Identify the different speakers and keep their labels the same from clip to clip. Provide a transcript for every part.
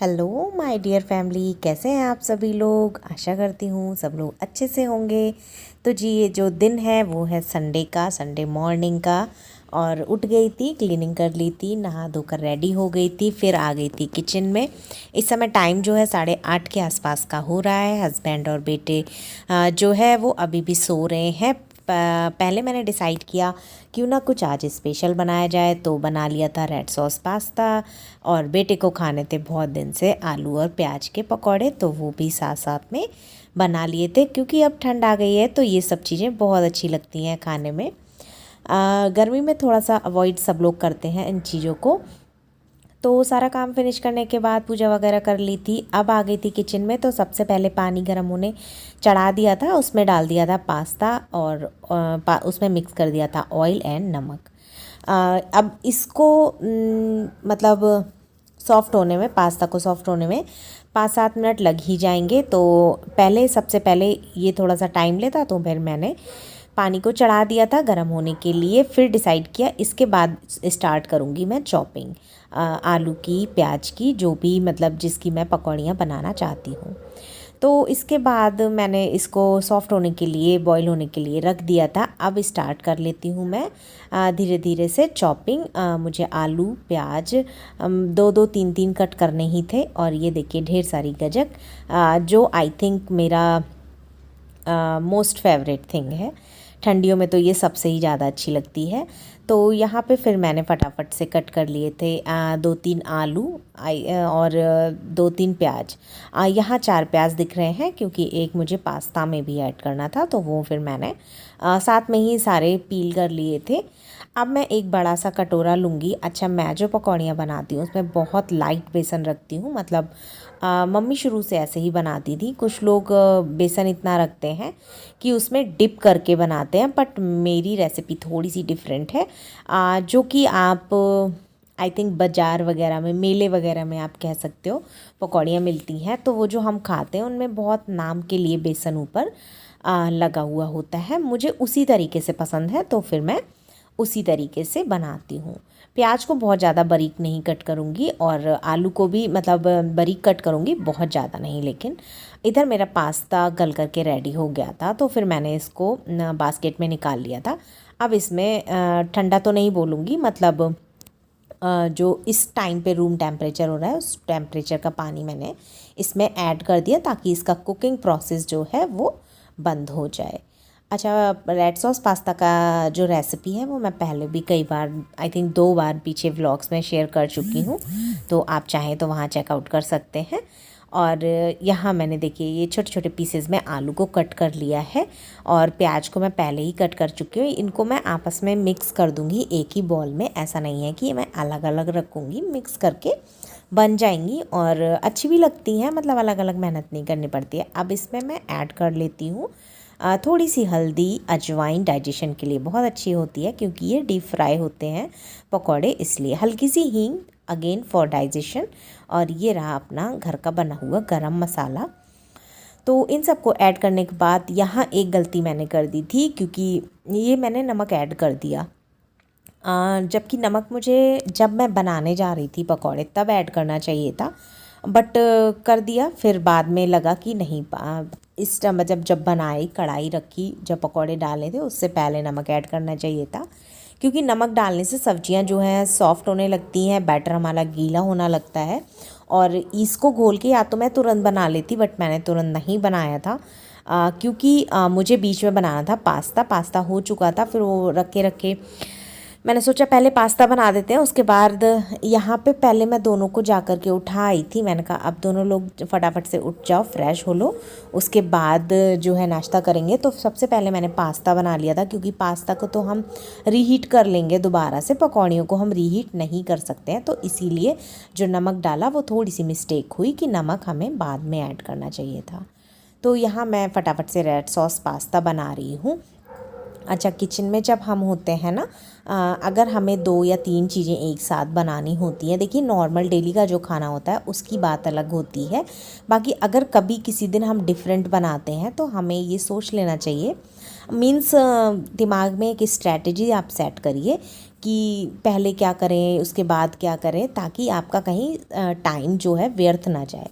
Speaker 1: Hello my dear family, कैसे हैं आप सभी लोग। आशा करती हूँ सब लोग अच्छे से होंगे। तो जी, ये जो दिन है वो है संडे का, संडे मॉर्निंग का। और उठ गई थी, क्लीनिंग कर ली थी, नहा धोकर रेडी हो गई थी, फिर आ गई थी किचन में। इस समय टाइम जो है 8:30 के आसपास का हो रहा है। हस्बैंड और बेटे जो है वो अभी भी सो रहे हैं। पहले मैंने डिसाइड किया क्यों ना कुछ आज स्पेशल बनाया जाए, तो बना लिया था रेड सॉस पास्ता। और बेटे को खाने थे बहुत दिन से आलू और प्याज के पकौड़े, तो वो भी साथ साथ में बना लिए थे, क्योंकि अब ठंड आ गई है तो ये सब चीज़ें बहुत अच्छी लगती हैं खाने में। गर्मी में थोड़ा सा अवॉइड सब लोग करते हैं इन चीज़ों को। तो सारा काम फिनिश करने के बाद पूजा वगैरह कर ली थी, अब आ गई थी किचन में। तो सबसे पहले पानी गर्म होने चढ़ा दिया था, उसमें डाल दिया था पास्ता और उसमें मिक्स कर दिया था ऑयल एंड नमक। अब इसको मतलब सॉफ़्ट होने में, पास्ता को सॉफ़्ट होने में 5-7 मिनट लग ही जाएंगे। तो सबसे पहले ये थोड़ा सा टाइम लेता, तो फिर मैंने पानी को चढ़ा दिया था गर्म होने के लिए। फिर डिसाइड किया इसके बाद स्टार्ट करूँगी मैं चॉपिंग, आलू की, प्याज की, जो भी मतलब जिसकी मैं पकौड़ियाँ बनाना चाहती हूँ। तो इसके बाद मैंने इसको सॉफ़्ट होने के लिए, बॉईल होने के लिए रख दिया था। अब स्टार्ट कर लेती हूँ मैं धीरे धीरे से चॉपिंग। मुझे आलू, प्याज दो दो तीन तीन कट करने ही थे। और ये देखिए ढेर सारी गजक, जो आई थिंक मेरा मोस्ट फेवरेट थिंग है। ठंडियों में तो ये सबसे ही ज़्यादा अच्छी लगती है। तो यहाँ पे फिर मैंने फटाफट से कट कर लिए थे 2-3 आलू और 2-3 प्याज। यहाँ 4 प्याज दिख रहे हैं, क्योंकि एक मुझे पास्ता में भी ऐड करना था, तो वो फिर मैंने साथ में ही सारे पील कर लिए थे। अब मैं एक बड़ा सा कटोरा लूँगी। अच्छा, मैं जो पकौड़ियाँ बनाती हूँ उसमें बहुत लाइट बेसन रखती हूँ, मतलब मम्मी शुरू से ऐसे ही बनाती थी। कुछ लोग बेसन इतना रखते हैं कि उसमें डिप करके बनाते हैं, बट मेरी रेसिपी थोड़ी सी डिफरेंट है। जो कि आप आई थिंक बाज़ार वगैरह में, मेले वगैरह में आप कह सकते हो, पकौड़ियाँ मिलती हैं, तो वो जो हम खाते हैं उनमें बहुत नाम के लिए बेसन ऊपर लगा हुआ होता है। मुझे उसी तरीके से पसंद है, तो फिर मैं उसी तरीके से बनाती हूँ। प्याज को बहुत ज़्यादा बारीक नहीं कट करूँगी, और आलू को भी मतलब बारीक कट करूँगी, बहुत ज़्यादा नहीं। लेकिन इधर मेरा पास्ता गल करके रेडी हो गया था, तो फिर मैंने इसको बास्केट में निकाल लिया था। अब इसमें ठंडा तो नहीं बोलूँगी, मतलब जो इस टाइम पे रूम टेम्परेचर हो रहा है उस टेम्परेचर का पानी मैंने इसमें ऐड कर दिया, ताकि इसका कुकिंग प्रोसेस जो है वो बंद हो जाए। अच्छा, रेड सॉस पास्ता का जो रेसिपी है वो मैं पहले भी कई बार, आई थिंक 2 बार पीछे व्लॉग्स में शेयर कर चुकी हूँ, तो आप चाहें तो वहाँ चेकआउट कर सकते हैं। और यहाँ मैंने देखिए ये छोटे छोटे पीसेस में आलू को कट कर लिया है, और प्याज को मैं पहले ही कट कर चुकी हूँ। इनको मैं आपस में मिक्स कर दूँगी एक ही बॉल में, ऐसा नहीं है कि मैं अलग अलग रखूँगी, मिक्स करके बन जाएंगी और अच्छी भी लगती हैं, मतलब अलग अलग मेहनत नहीं करनी पड़ती है। अब इसमें मैं ऐड कर लेती हूँ थोड़ी सी हल्दी, अजवाइन डाइजेशन के लिए बहुत अच्छी होती है, क्योंकि ये डीप फ्राई होते हैं पकौड़े, इसलिए हल्की सी हींग अगेन फॉर डाइजेशन। और ये रहा अपना घर का बना हुआ गरम मसाला। तो इन सबको ऐड करने के बाद यहाँ एक गलती मैंने कर दी थी, क्योंकि ये मैंने नमक ऐड कर दिया, जबकि नमक मुझे जब मैं बनाने जा रही थी पकौड़े तब ऐड करना चाहिए था, बट कर दिया। फिर बाद में लगा कि नहीं, इस टाइम जब बनाई, कढ़ाई रखी, जब पकौड़े डाले थे उससे पहले नमक ऐड करना चाहिए था, क्योंकि नमक डालने से सब्जियां जो हैं सॉफ्ट होने लगती हैं, बैटर हमारा गीला होना लगता है। और इसको घोल के या तो मैं तुरंत बना लेती, बट मैंने तुरंत नहीं बनाया था, क्योंकि मुझे बीच में बनाना था पास्ता। पास्ता हो चुका था, फिर वो रखे रखे मैंने सोचा पहले पास्ता बना देते हैं, उसके बाद यहाँ पे पहले मैं दोनों को जा कर के उठा आई थी। मैंने कहा अब दोनों लोग फटाफट से उठ जाओ, फ्रेश हो लो, उसके बाद जो है नाश्ता करेंगे। तो सबसे पहले मैंने पास्ता बना लिया था, क्योंकि पास्ता को तो हम रीहीट कर लेंगे दोबारा से, पकौड़ियों को हम रीहीट नहीं कर सकते हैं। तो इसीलिए जो नमक डाला वो थोड़ी सी मिस्टेक हुई, कि नमक हमें बाद में ऐड करना चाहिए था। तो यहाँ मैं फटाफट से रेड सॉस पास्ता बना रही हूँ। अच्छा, किचन में जब हम होते हैं ना, अगर हमें 2 या 3 चीज़ें एक साथ बनानी होती हैं, देखिए नॉर्मल डेली का जो खाना होता है उसकी बात अलग होती है। बाकी अगर कभी किसी दिन हम डिफरेंट बनाते हैं, तो हमें ये सोच लेना चाहिए, मीन्स दिमाग में एक स्ट्रैटेजी आप सेट करिए कि पहले क्या करें उसके बाद क्या करें, ताकि आपका कहीं टाइम जो है व्यर्थ ना जाए।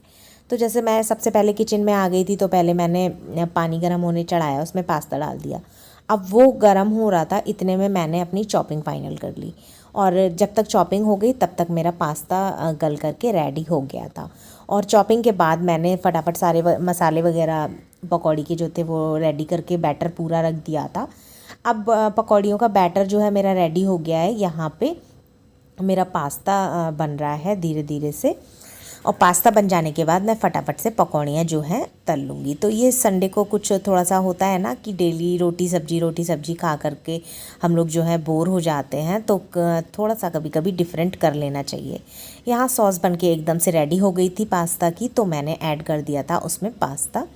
Speaker 1: तो जैसे मैं सबसे पहले किचन में आ गई थी, तो पहले मैंने पानी गर्म होने चढ़ाया, उसमें पास्ता डाल दिया। अब वो गर्म हो रहा था, इतने में मैंने अपनी चॉपिंग फाइनल कर ली, और जब तक चॉपिंग हो गई तब तक मेरा पास्ता गल करके रेडी हो गया था। और चॉपिंग के बाद मैंने फटाफट सारे मसाले वगैरह पकौड़ी के जो थे वो रेडी करके बैटर पूरा रख दिया था। अब पकौड़ियों का बैटर जो है मेरा रेडी हो गया है। यहाँ पे मेरा पास्ता बन रहा है धीरे धीरे से, और पास्ता बन जाने के बाद मैं फटाफट से पकौड़ियाँ जो हैं तल लूँगी। तो ये संडे को कुछ थोड़ा सा होता है ना कि डेली रोटी सब्जी खा करके हम लोग जो है बोर हो जाते हैं, तो थोड़ा सा कभी कभी डिफरेंट कर लेना चाहिए। यहाँ सॉस बन के एकदम से रेडी हो गई थी पास्ता की, तो मैंने ऐड कर दिया था उसमें पास्ता,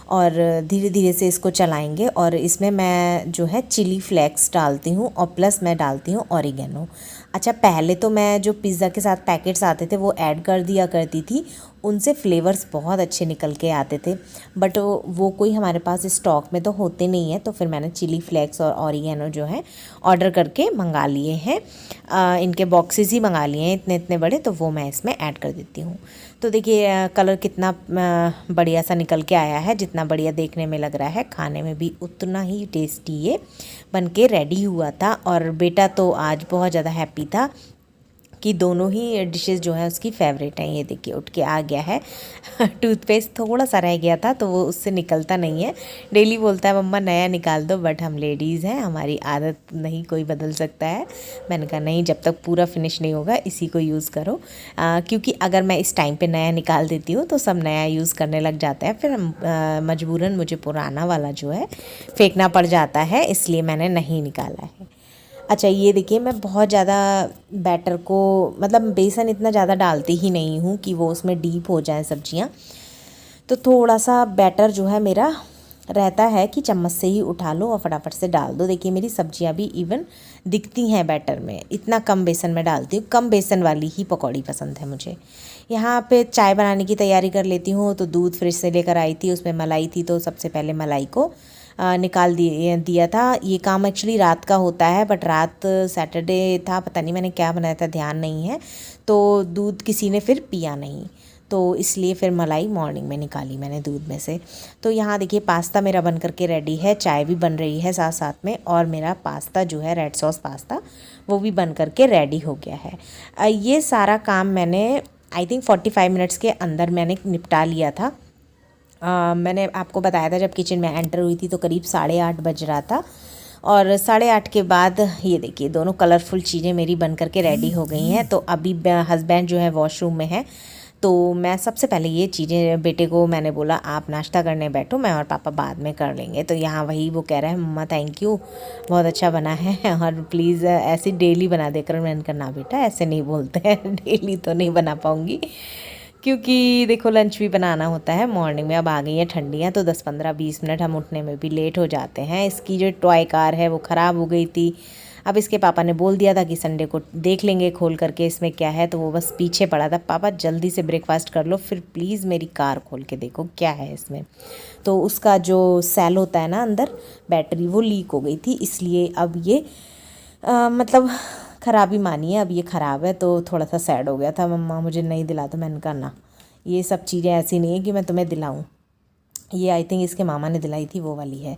Speaker 1: और धीरे धीरे से इसको चलाएंगे। और इसमें मैं जो है चिली फ्लेक्स डालती हूँ, और प्लस मैं डालती हूँ ऑरिगेनो। अच्छा, पहले तो मैं जो पिज़्ज़ा के साथ पैकेट्स आते थे वो ऐड कर दिया करती थी, उनसे फ्लेवर्स बहुत अच्छे निकल के आते थे, बट वो कोई हमारे पास स्टॉक में तो होते नहीं है। तो फिर मैंने चिली फ्लेक्स और ऑरिगेनो जो है ऑर्डर करके मंगा लिए हैं। इनके बॉक्सेस ही मंगा लिए हैं इतने इतने बड़े, तो वो मैं इसमें ऐड कर देती हूँ। तो देखिए कलर कितना बढ़िया सा निकल के आया है, जितना बढ़िया देखने में लग रहा है खाने में भी उतना ही टेस्टी ये बन के रेडी हुआ था। और बेटा तो आज बहुत ज़्यादा हैप्पी था कि दोनों ही डिशेस जो है उसकी फेवरेट हैं। ये देखिए उठ के आ गया है। टूथपेस्ट थोड़ा सा रह गया था, तो वो उससे निकलता नहीं है। डेली बोलता है मम्मा नया निकाल दो, बट हम लेडीज़ हैं, हमारी आदत नहीं कोई बदल सकता है। मैंने कहा नहीं, जब तक पूरा फिनिश नहीं होगा इसी को यूज़ करो, क्योंकि अगर मैं इस टाइम पे नया निकाल देती हूँ तो सब नया यूज़ करने लग जाता है, फिर मजबूरन मुझे पुराना वाला जो है फेंकना पड़ जाता है, इसलिए मैंने नहीं निकाला है। अच्छा, ये देखिए मैं बहुत ज़्यादा बैटर को, मतलब बेसन इतना ज़्यादा डालती ही नहीं हूँ कि वो उसमें डीप हो जाए सब्जियाँ। तो थोड़ा सा बैटर जो है मेरा रहता है कि चम्मच से ही उठा लो और फटाफट से डाल दो। देखिए मेरी सब्जियाँ भी इवन दिखती हैं बैटर में, इतना कम बेसन में डालती हूँ। कम बेसन वाली ही पकौड़ी पसंद है मुझे। यहाँ पे चाय बनाने की तैयारी कर लेती हूँ। तो दूध फ्रिज से लेकर आई थी, उसमें मलाई थी, तो सबसे पहले मलाई को निकाल दिया था। ये काम एक्चुअली रात का होता है, बट रात सैटरडे था, पता नहीं मैंने क्या बनाया था, ध्यान नहीं है। तो दूध किसी ने फिर पिया नहीं, तो इसलिए फिर मलाई मॉर्निंग में निकाली मैंने दूध में से। तो यहाँ देखिए पास्ता मेरा बन करके रेडी है, चाय भी बन रही है साथ साथ में, और मेरा पास्ता जो है रेड सॉस पास्ता वो भी बन करके रेडी हो गया है। ये सारा काम मैंने आई थिंक 45 मिनट्स के अंदर मैंने निपटा लिया था। मैंने आपको बताया था जब किचन में एंटर हुई थी तो करीब 8:30 बज रहा था, और 8:30 के बाद ये देखिए दोनों कलरफुल चीज़ें मेरी बन करके रेडी हो गई हैं। तो अभी हस्बैंड जो है वॉशरूम में है, तो मैं सबसे पहले ये चीज़ें, बेटे को मैंने बोला आप नाश्ता करने बैठो, मैं और पापा बाद में कर लेंगे। तो यहाँ वही वो कह रहा है मम्मा थैंक यू, बहुत अच्छा बना है, और प्लीज़ ऐसे डेली बना देकर। मैंने कहा ना बेटा ऐसे नहीं बोलते हैं, डेली तो नहीं बना पाऊँगी, क्योंकि देखो लंच भी बनाना होता है मॉर्निंग में। अब आ गई हैं ठंडियाँ, तो 10-15-20 मिनट हम उठने में भी लेट हो जाते हैं। इसकी जो टॉय कार है वो ख़राब हो गई थी। अब इसके पापा ने बोल दिया था कि संडे को देख लेंगे खोल करके इसमें क्या है, तो वो बस पीछे पड़ा था, पापा जल्दी से ब्रेकफास्ट कर लो फिर प्लीज़ मेरी कार खोल के देखो क्या है इसमें। तो उसका जो सेल होता है ना अंदर बैटरी, वो लीक हो गई थी, इसलिए अब ये मतलब ख़राबी मानी है, अब ये ख़राब है। तो थोड़ा सा सैड हो गया था, मम्मा मुझे नहीं दिला, तो मैंने कहा ना ये सब चीज़ें ऐसी नहीं है कि मैं तुम्हें दिलाऊं, ये आई थिंक इसके मामा ने दिलाई थी वो वाली है।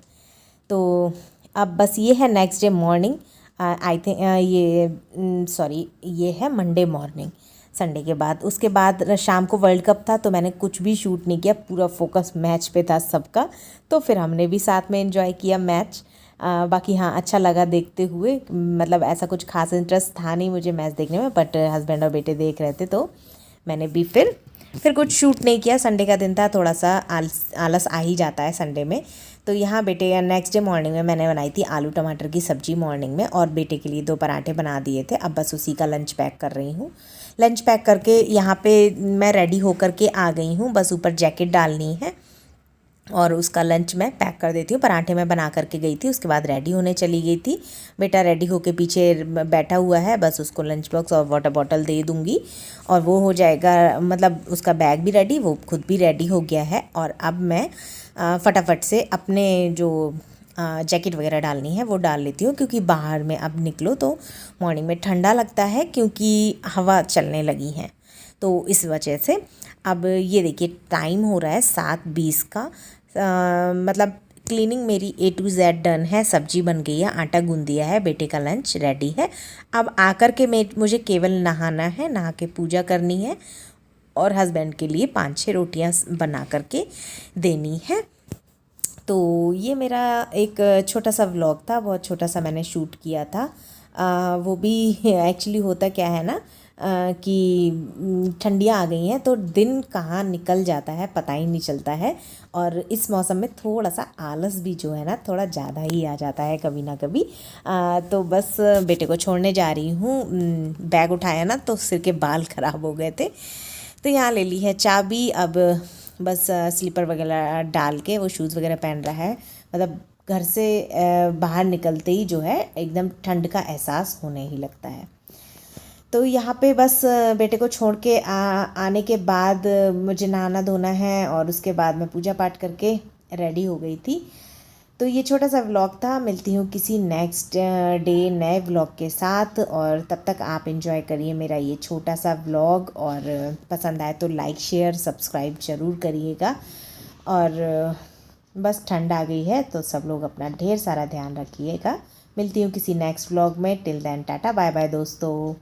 Speaker 1: तो अब बस ये है next day morning, I think ये सॉरी ये है मंडे मॉर्निंग संडे के बाद। उसके बाद शाम को वर्ल्ड कप था, तो मैंने कुछ भी शूट नहीं किया, पूरा फोकस मैच पे था सबका, तो फिर हमने भी साथ में एंजॉय किया मैच। बाकी हाँ अच्छा लगा देखते हुए, मतलब ऐसा कुछ खास इंटरेस्ट था नहीं मुझे मैच देखने में, बट हस्बैंड और बेटे देख रहे थे तो मैंने भी फिर कुछ शूट नहीं किया। संडे का दिन था, थोड़ा सा आलस आ ही जाता है संडे में। तो यहाँ बेटे नेक्स्ट डे मॉर्निंग में मैंने बनाई थी आलू टमाटर की सब्ज़ी मॉर्निंग में, और बेटे के लिए 2 पराठे बना दिए थे। अब बस उसी का लंच पैक कर रही हूँ। लंच पैक करके यहाँ पे मैं रेडी होकर के आ गई हूँ, बस ऊपर जैकेट डालनी है और उसका लंच मैं पैक कर देती हूँ। पराठे मैं बना करके गई थी, उसके बाद रेडी होने चली गई थी। बेटा रेडी होके पीछे बैठा हुआ है, बस उसको लंच बॉक्स और वाटर बॉटल दे दूँगी और वो हो जाएगा, मतलब उसका बैग भी रेडी, वो खुद भी रेडी हो गया है। और अब मैं फटाफट से अपने जो जैकेट वगैरह डालनी है वो डाल लेती हूँ, क्योंकि बाहर में अब निकलो तो मॉर्निंग में ठंडा लगता है, क्योंकि हवा चलने लगी है। तो इस वजह से अब ये देखिए टाइम हो रहा है 7:20 का। मतलब क्लीनिंग मेरी A to Z डन है, सब्जी बन गई है, आटा गूंद दिया है, बेटे का लंच रेडी है। अब आकर के मुझे केवल नहाना है, नहा के पूजा करनी है और हस्बैंड के लिए 5-6 रोटियां बना करके देनी है। तो ये मेरा एक छोटा सा व्लॉग था, बहुत छोटा सा मैंने शूट किया था। वो भी एक्चुअली होता क्या है ना, कि ठंडियाँ आ गई हैं तो दिन कहाँ निकल जाता है पता ही नहीं चलता है। और इस मौसम में थोड़ा सा आलस भी जो है ना थोड़ा ज़्यादा ही आ जाता है कभी ना कभी। तो बस बेटे को छोड़ने जा रही हूँ। बैग उठाया ना तो सिर के बाल ख़राब हो गए थे, तो यहाँ ले ली है चाबी। अब बस स्लीपर वगैरह डाल के वो शूज़ वगैरह पहन रहा है। मतलब घर से बाहर निकलते ही जो है एकदम ठंड का एहसास होने ही लगता है। तो यहाँ पे बस बेटे को छोड़ के आने के बाद मुझे नहाना धोना है और उसके बाद मैं पूजा पाठ करके रेडी हो गई थी। तो ये छोटा सा व्लॉग था। मिलती हूँ किसी नेक्स्ट डे नए व्लॉग के साथ, और तब तक आप एंजॉय करिए मेरा ये छोटा सा व्लॉग। और पसंद आए तो लाइक शेयर सब्सक्राइब ज़रूर करिएगा। और बस ठंड आ गई है तो सब लोग अपना ढेर सारा ध्यान रखिएगा। मिलती हूँ किसी नेक्स्ट व्लॉग में। Till then tata bye bye दोस्तों।